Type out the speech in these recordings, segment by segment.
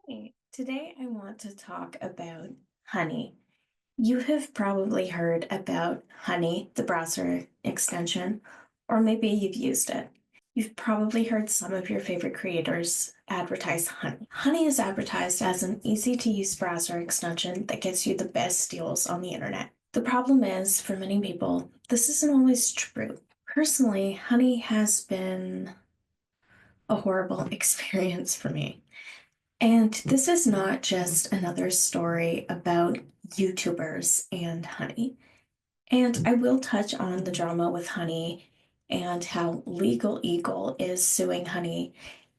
Hey, today I want to talk about Honey. You have probably heard about Honey, the browser extension, or maybe you've used it. You've probably heard some of your favorite creators advertise Honey. Honey is advertised as an easy to use browser extension that gets you the best deals on the internet. The problem is, for many people, this isn't always true. Personally, Honey has been a horrible experience for me. And this is not just another story about YouTubers and Honey. And I will touch on the drama with Honey and how Legal Eagle is suing Honey,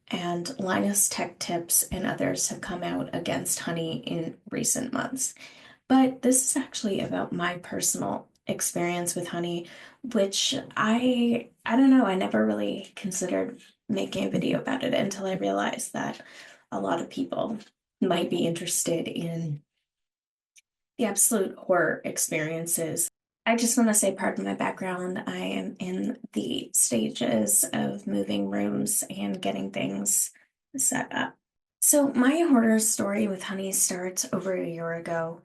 and Linus Tech Tips and others have come out against Honey in recent months. But this is actually about my personal experience with Honey, which I don't know, I never really considered making a video about it until I realized that a lot of people might be interested in the absolute horror experiences. I just want to say, pardon my background. I am in the stages of moving rooms and getting things set up. So, my horror story with Honey starts over a year ago.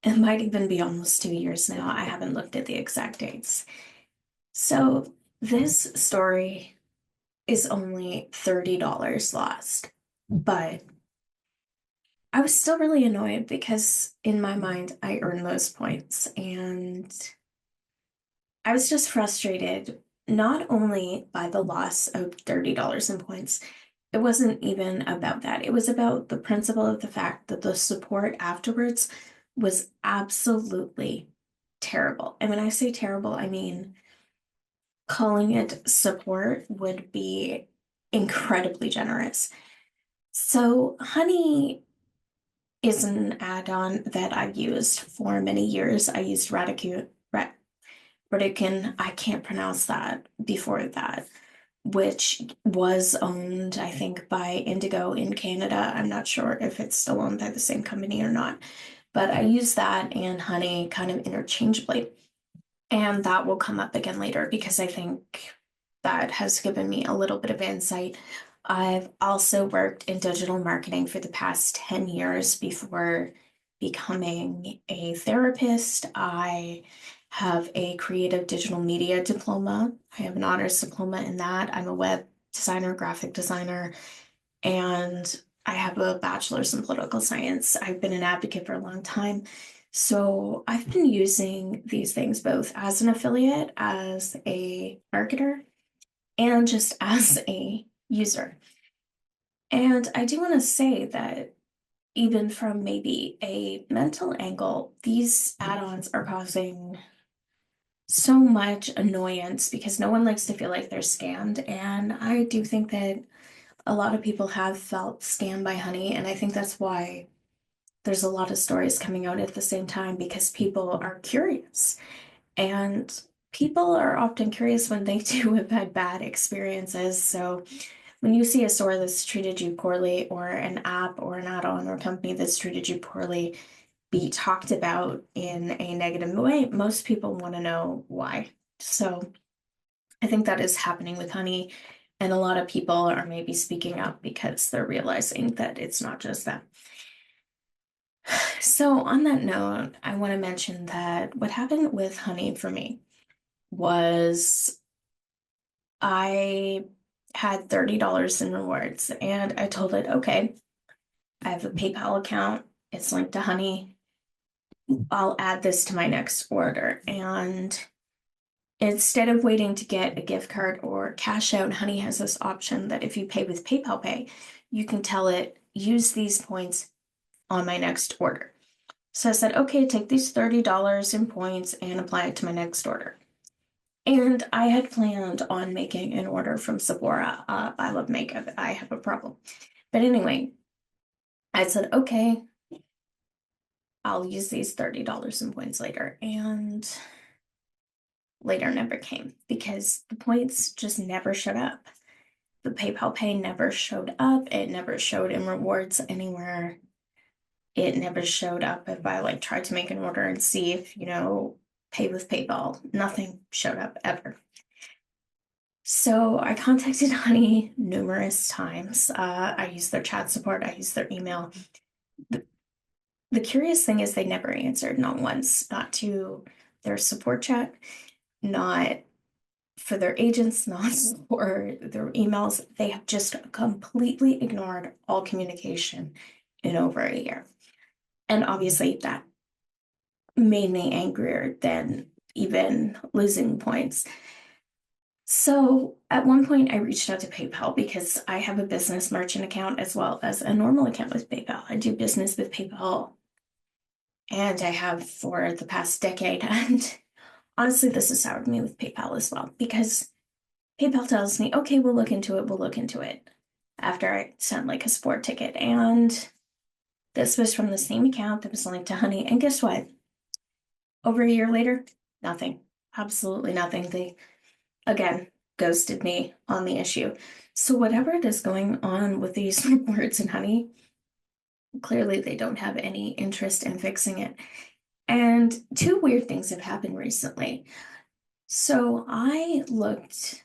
It might even be almost 2 years now. I haven't looked at the exact dates. So, this story is only $30 lost, but I was still really annoyed because in my mind, I earned those points. And I was just frustrated, not only by the loss of $30 in points, it wasn't even about that. It was about the principle of the fact that the support afterwards was absolutely terrible. And when I say terrible, I mean calling it support would be incredibly generous. So, Honey is an add-on that I've used for many years. I used Radican, I can't pronounce that before that, which was owned, I think, by Indigo in Canada. I'm not sure if it's still owned by the same company or not, but I use that and Honey kind of interchangeably. And that will come up again later because I think that has given me a little bit of insight. I've also worked in digital marketing for the past 10 years before becoming a therapist. I have a creative digital media diploma. I have an honors diploma in that. I'm a web designer, graphic designer, and I have a bachelor's in political science. I've been an advocate for a long time. So I've been using these things both as an affiliate, as a marketer, and just as a user. And I do want to say that even from maybe a mental angle, these add-ons are causing so much annoyance because no one likes to feel like they're scammed. And I do think that a lot of people have felt scammed by Honey, and I think that's why there's a lot of stories coming out at the same time because people are curious. And people are often curious when they do have had bad experiences. So when you see a store that's treated you poorly, or an app or an add-on or company that's treated you poorly be talked about in a negative way, most people want to know why. So I think that is happening with Honey, and a lot of people are maybe speaking up because they're realizing that it's not just them. So, on that note, I want to mention that what happened with Honey for me was I had $30 in rewards, and I told it, okay, I have a PayPal account, it's linked to Honey. I'll add this to my next order. And instead of waiting to get a gift card or cash out, Honey has this option that if you pay with PayPal Pay, you can tell it, use these points on my next order. So I said, okay, take these $30 in points and apply it to my next order. And I had planned on making an order from Sephora. I love makeup. I have a problem. But anyway, I said, okay, I'll use these $30 in points later. And later never came because the points just never showed up. The PayPal Pay never showed up. It never showed in rewards anywhere. It never showed up if I like tried to make an order and see if, pay with PayPal. Nothing showed up ever. So I contacted Honey numerous times. I used their chat support, I used their email. The, the curious thing is they never answered, not once, not to their support chat, not for their agents, not for their emails. They have just completely ignored all communication in over a year. And obviously that made me angrier than even losing points. So at one point, I reached out to PayPal because I have a business merchant account as well as a normal account with PayPal. I do business with PayPal and I have for the past decade. And honestly, this has soured me with PayPal as well because PayPal tells me, okay, we'll look into it, we'll look into it after I send like a support ticket. And this was from the same account that was linked to Honey. And guess what? Over a year later, nothing. Absolutely nothing. They again ghosted me on the issue. So whatever it is going on with these reports in Honey, clearly they don't have any interest in fixing it. And two weird things have happened recently. So I looked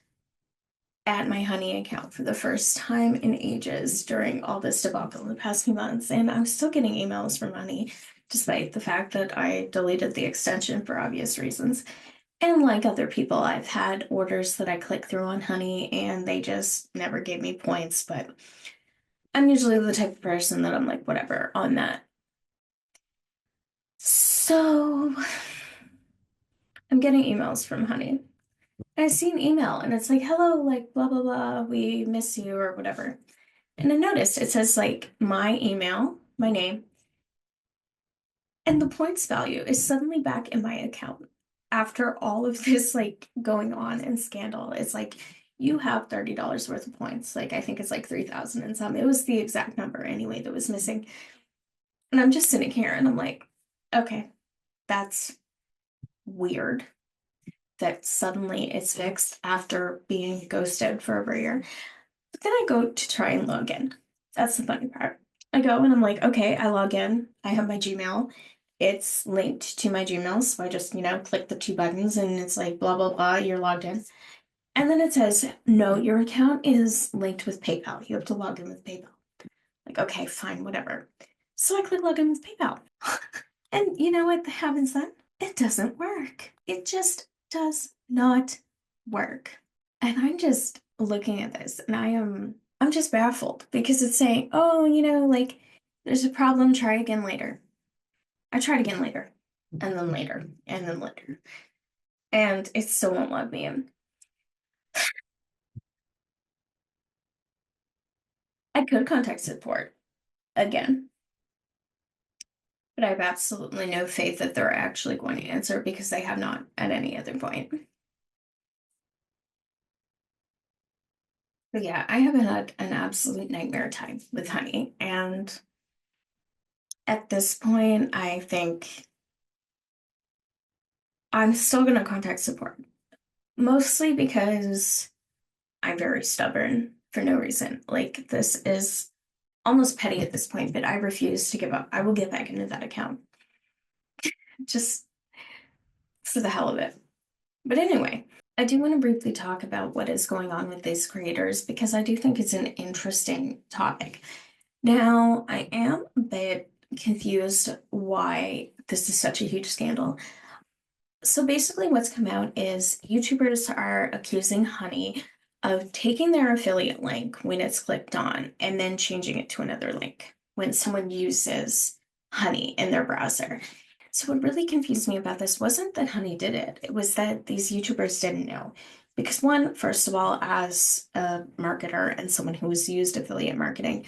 at my Honey account for the first time in ages during all this debacle in the past few months, and I'm still getting emails from Honey, despite the fact that I deleted the extension for obvious reasons. And like other people, I've had orders that I click through on Honey and they just never gave me points, but I'm usually the type of person that I'm like, whatever on that. So I'm getting emails from Honey. I see an email and it's like, hello, like blah, blah, blah, we miss you or whatever. And I noticed it says like my email, my name, and the points value is suddenly back in my account after all of this like going on and scandal. It's like you have $30 worth of points. Like I think it's like 3,000 and some. It was the exact number anyway that was missing. And I'm just sitting here and I'm like, okay, that's weird that suddenly it's fixed after being ghosted for over a year. But then I go to try and log in. That's the funny part. I go and I'm like, okay, I log in. I have my Gmail. It's linked to my Gmail. So I just, click the two buttons and it's like, blah, blah, blah, you're logged in. And then it says, no, your account is linked with PayPal. You have to log in with PayPal. Like, okay, fine, whatever. So I click log in with PayPal. And you know what happens then? It doesn't work. It just does not work. And I'm just looking at this and I'm just baffled because it's saying, oh, like there's a problem, try again later. I tried again later, and then later, and then later. And it still won't let me in. I could contact support again, but I have absolutely no faith that they're actually going to answer because they have not at any other point. But yeah, I have had an absolute nightmare time with Honey. And at this point, I think I'm still going to contact support, mostly because I'm very stubborn for no reason. Like, this is almost petty at this point, but I refuse to give up. I will get back into that account just for the hell of it. But anyway, I do want to briefly talk about what is going on with these creators because I do think it's an interesting topic. Now, I am a bit confused why this is such a huge scandal. So basically, what's come out is YouTubers are accusing Honey of taking their affiliate link when it's clicked on and then changing it to another link when someone uses Honey in their browser. So what really confused me about this wasn't that Honey did it, it was that these YouTubers didn't know. Because one, first of all, as a marketer and someone who has used affiliate marketing,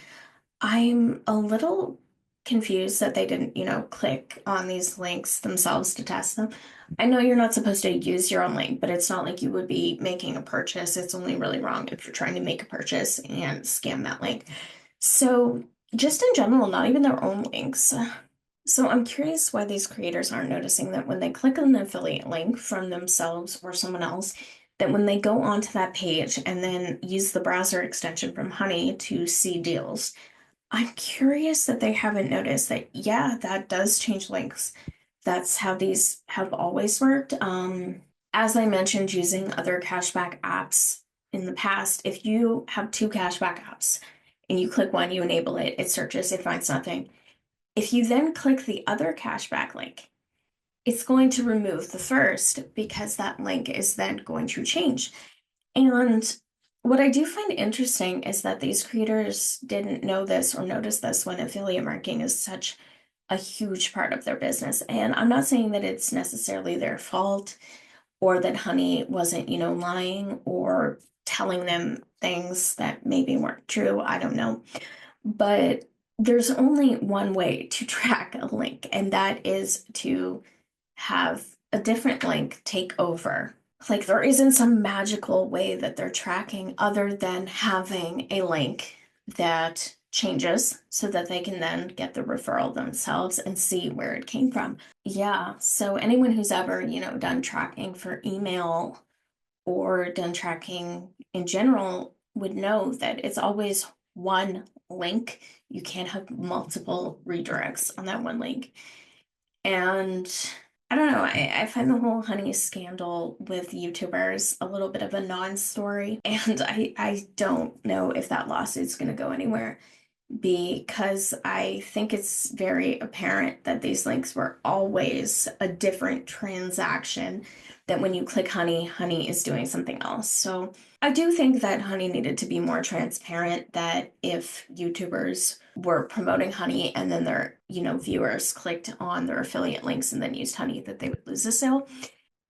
I'm a little confused that they didn't, click on these links themselves to test them. I know you're not supposed to use your own link, but it's not like you would be making a purchase. It's only really wrong if you're trying to make a purchase and scam that link. So, just in general, not even their own links. So, I'm curious why these creators aren't noticing that when they click on an affiliate link from themselves or someone else, that when they go onto that page and then use the browser extension from Honey to see deals, I'm curious that they haven't noticed that, yeah, that does change links. That's how these have always worked. As I mentioned, using other cashback apps in the past, if you have two cashback apps and you click one, you enable it, it searches, it finds nothing. If you then click the other cashback link, it's going to remove the first because that link is then going to change. And what I do find interesting is that these creators didn't know this or notice this when affiliate marketing is such a huge part of their business. And I'm not saying that it's necessarily their fault or that Honey wasn't, lying or telling them things that maybe weren't true. I don't know. But there's only one way to track a link, and that is to have a different link take over. Like there isn't some magical way that they're tracking other than having a link that changes so that they can then get the referral themselves and see where it came from. Yeah, so anyone who's ever, done tracking for email or done tracking in general would know that it's always one link. You can't have multiple redirects on that one link. And I don't know, I find the whole Honey scandal with YouTubers a little bit of a non-story. And I don't know if that lawsuit's going to go anywhere because I think it's very apparent that these links were always a different transaction, that when you click Honey, Honey is doing something else. So I do think that Honey needed to be more transparent, that if YouTubers were promoting Honey and then their, viewers clicked on their affiliate links and then used Honey, that they would lose a sale.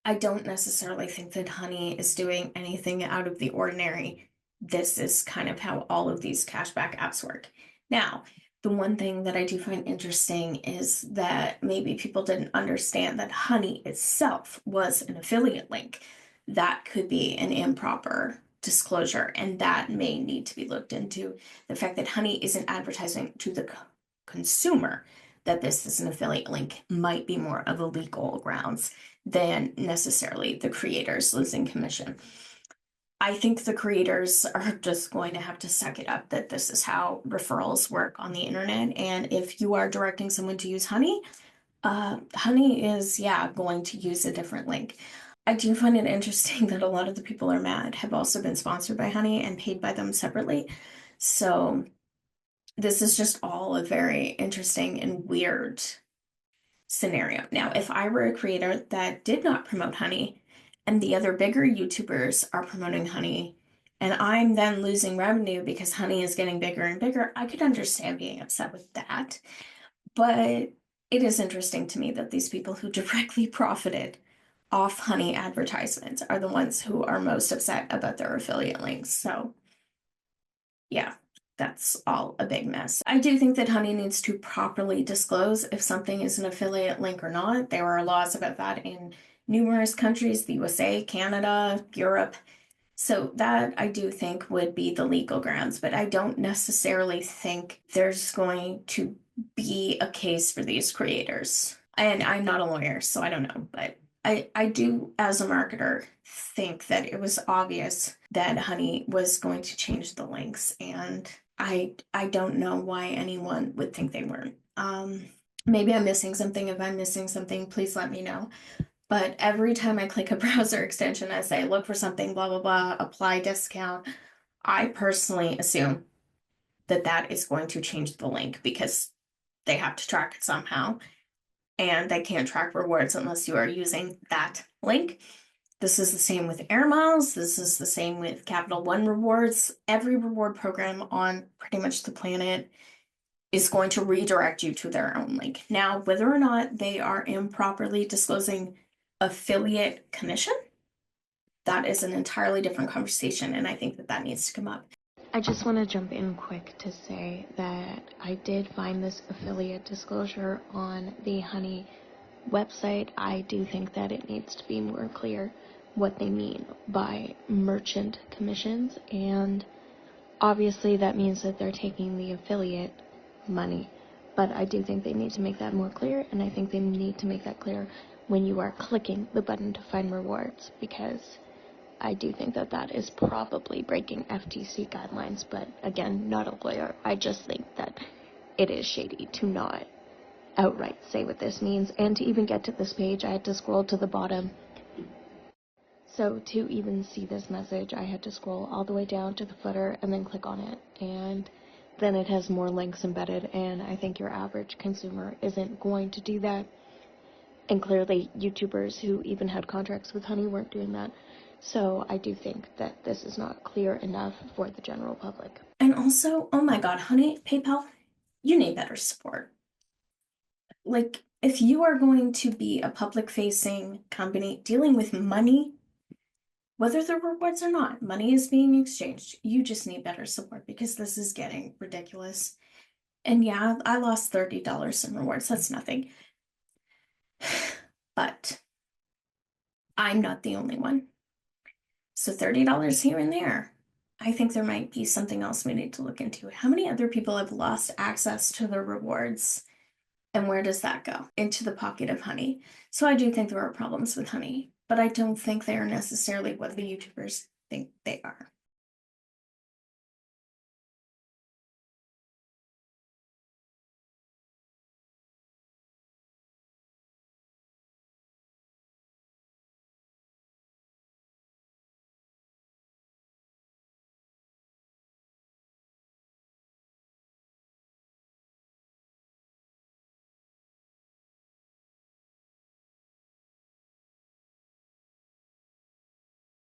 I don't necessarily think that Honey is doing anything out of the ordinary. This is kind of how all of these cashback apps work. Now, the one thing that I do find interesting is that maybe people didn't understand that Honey itself was an affiliate link. That could be an improper disclosure, and that may need to be looked into. The fact that Honey isn't advertising to the consumer that this is an affiliate link might be more of a legal grounds than necessarily the creators losing commission. I think the creators are just going to have to suck it up that this is how referrals work on the internet. And if you are directing someone to use Honey, Honey is, going to use a different link. I do find it interesting that a lot of the people are mad have also been sponsored by Honey and paid by them separately. So this is just all a very interesting and weird scenario. Now, if I were a creator that did not promote Honey and the other bigger YouTubers are promoting Honey and I'm then losing revenue because Honey is getting bigger and bigger, I could understand being upset with that. But it is interesting to me that these people who directly profited off Honey advertisements are the ones who are most upset about their affiliate links. So, yeah, that's all a big mess. I do think that Honey needs to properly disclose if something is an affiliate link or not. There are laws about that in numerous countries, the USA, Canada, Europe. So that I do think would be the legal grounds, but I don't necessarily think there's going to be a case for these creators. And I'm not a lawyer, so I don't know, but I do, as a marketer, think that it was obvious that Honey was going to change the links, and I don't know why anyone would think they weren't. Maybe I'm missing something. If I'm missing something, please let me know. But every time I click a browser extension, I say, look for something, blah, blah, blah, apply discount. I personally assume that that is going to change the link because they have to track it somehow. And they can't track rewards unless you are using that link. This is the same with Air Miles. This is the same with Capital One rewards. Every reward program on pretty much the planet is going to redirect you to their own link. Now, whether or not they are improperly disclosing affiliate commission, that is an entirely different conversation, and I think that that needs to come up. I just want to jump in quick to say that I did find this affiliate disclosure on the Honey website. I do think that it needs to be more clear what they mean by merchant commissions, and obviously that means that they're taking the affiliate money, but I do think they need to make that more clear, and I think they need to make that clear when you are clicking the button to find rewards, because I do think that that is probably breaking FTC guidelines, but again, not a lawyer. I just think that it is shady to not outright say what this means, and to even get to this page, I had to scroll to the bottom. So to even see this message, I had to scroll all the way down to the footer and then click on it. And then it has more links embedded, and I think your average consumer isn't going to do that. And clearly, YouTubers who even had contracts with Honey weren't doing that. So I do think that this is not clear enough for the general public. And also, oh my God, honey, PayPal, you need better support. Like, if you are going to be a public facing company dealing with money, whether the rewards or not, money is being exchanged. You just need better support because this is getting ridiculous. And yeah, I lost $30 in rewards. That's nothing. But I'm not the only one. So $30 here and there. I think there might be something else we need to look into. How many other people have lost access to their rewards? And where does that go? Into the pocket of Honey. So I do think there are problems with Honey, but I don't think they are necessarily what the YouTubers think they are.